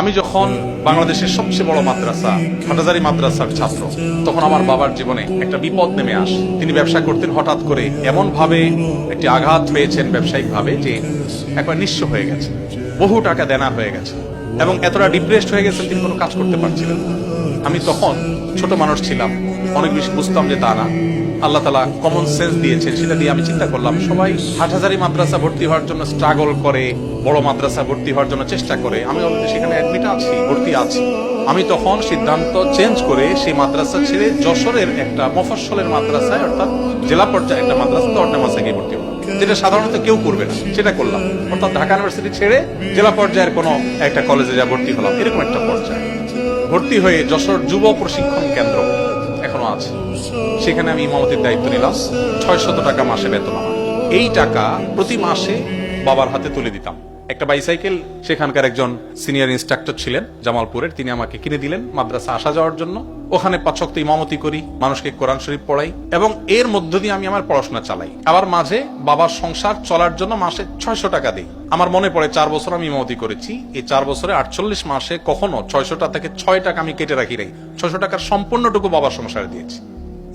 আমি যখন বাংলাদেশের সবচেয়ে বড় মাদ্রাসা হাটহাজারী মাদ্রাসার ছাত্র, তখন আমার বাবার জীবনে একটা বিপদ নেমে আসে। তিনি ব্যবসা করতেন, হঠাৎ করে এমন ভাবে একটি আঘাত হয়েছেন ব্যবসায়িক ভাবে যে একবার নিঃস্ব হয়ে গেছে, বহু টাকা দেনা হয়ে গেছে এবং এতটা ডিপ্রেসড হয়ে গেছেন তিনি কোনো কাজ করতে পারছিলেন না। আমি তখন ছোট মানুষ ছিলাম, অনেক বেশি বুঝতাম যে তা না, আল্লাহ তাআলা কমন সেন্স দিয়েছেন, সেটা দিয়ে আমি চিন্তা করলাম সবাই হাটহাজারী মাদ্রাসা ভর্তি হওয়ার জন্য স্ট্রাগল করে, বড় মাদ্রাসা ভর্তি হওয়ার জন্য চেষ্টা করে, আমি অলরেডি সেখানে অ্যাডমিট আছি, ভর্তি আছি। আমি তখন সিদ্ধান্ত চেঞ্জ করে সেই মাদ্রাসা ছেড়ে যশোরের একটা মফস্বলের মাদ্রাসায়, অর্থাৎ জেলা পর্যায়ে একটা মাদ্রাসা মাদ্রাসায় গিয়ে ভর্তি হলাম, যেটা সাধারণত কেউ করবে না, সেটা করলাম। অর্থাৎ ঢাকা ইউনিভার্সিটি ছেড়ে জেলা পর্যায়ের কোনো একটা কলেজে যা ভর্তি হলাম, এরকম একটা পর্যায়ে ভর্তি হয়ে যশোর যুব প্রশিক্ষণ কেন্দ্র এখনো আছে, সেখানে আমি ইমামতির দায়িত্ব নিলাম। 600 টাকা মাসে বেতন আমার। এই টাকা প্রতি মাসে বাবার হাতে তুলে দিতাম। একটা বাইসাইকেল সেখানকার একজন সিনিয়র ইনস্ট্রাক্টর ছিলেন জামালপুরের, তিনি আমাকে কিনে দিলেন মাদ্রাসা আসা যাওয়ার জন্য। ওখানে 5 ওয়াক্ত ইমামতি করি, মানুষকে কোরআন শরীফ পড়াই এবং এর মধ্য দিয়ে আমি আমার পড়াশোনা চালাই। আবার মাঝে বাবার সংসার চলার জন্য মাসে 600 টাকা দিই। আমার মনে পড়ে 4 বছর আমি ইমামতি করেছি, এই 4 বছরে 48 মাসে কখনো 600 টাকা থেকে 6 টাকা আমি কেটে রাখি নাই। 600 টাকার সম্পূর্ণটুকু বাবার সংসারে দিয়েছি।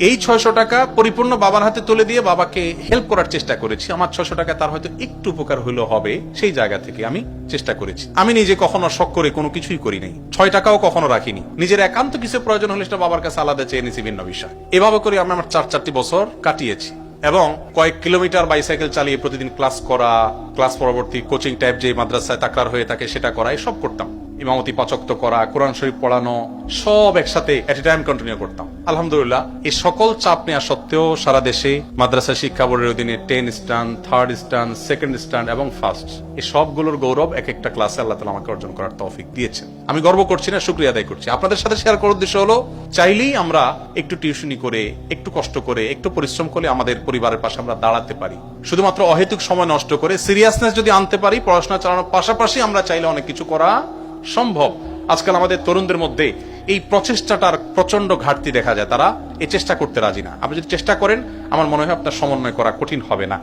এই 600 টাকা পরিপূর্ণ বাবার হাতে তুলে দিয়ে বাবাকে হেল্প করার চেষ্টা করেছি। আমার 600 টাকা তার হয়তো একটু উপকার হইলেও হবে, সেই জায়গা থেকে আমি চেষ্টা করেছি। আমি নিজে কখনো শখ করে কোনো কিছুই করি নাই, 6 টাকাও কখনো রাখিনি। নিজের একান্ত কিছু প্রয়োজন হলে সেটা বাবার কাছে আলাদা চেয়ে নিয়েছি, ভিন্ন বিষয়। এভাবে করে আমি আমার 4টি বছর কাটিয়েছি এবং কয়েক কিলোমিটার বাইসাইকেল চালিয়ে প্রতিদিন ক্লাস করা, ক্লাস পরবর্তী কোচিং টাইপ যে মাদ্রাসায় তাকরার হয়ে থাকে সেটা করা, সব করতাম। ইমামতি 5 ওয়াক্ত করা, কোরআন শরীফ পড়ানো, সব একসাথে এট এ টাইম কন্টিনিউ করতাম। আলহামদুলিল্লাহ, এই সকল চাপ নেওয়া সত্ত্বেও সারা দেশে মাদ্রাসা শিক্ষা বোর্ডের অধীনে 10 স্টান, 3rd স্টান, 2nd স্টান এবং 1st, এই সবগুলোর গৌরব এক একটা ক্লাসে আল্লাহ তাআলা আমাকে অর্জন করার তৌফিক দিয়েছেন। আমি গর্ব করছি না, শুকরিয়া আদায় করছি। আপনাদের সাথে শেয়ার করার উদ্দেশ্য হলো, চাইলেই আমরা একটু টিউশনি করে, একটু কষ্ট করে, একটু পরিশ্রম করে আমাদের পরিবারের পাশে আমরা দাঁড়াতে পারি। শুধুমাত্র অহেতুক সময় নষ্ট করে সিরিয়াসনেস যদি আনতে পারি, পড়াশোনা চালানোর পাশাপাশি আমরা চাইলে অনেক কিছু করা সম্ভব। আজকাল আমাদের তরুণদের মধ্যে এই প্রচেষ্টাটার প্রচন্ড ঘাটতি দেখা যায়, তারা এই চেষ্টা করতে রাজি না। আপনি যদি চেষ্টা করেন, আমার মনে হয় আপনার সমন্বয় করা কঠিন হবে না।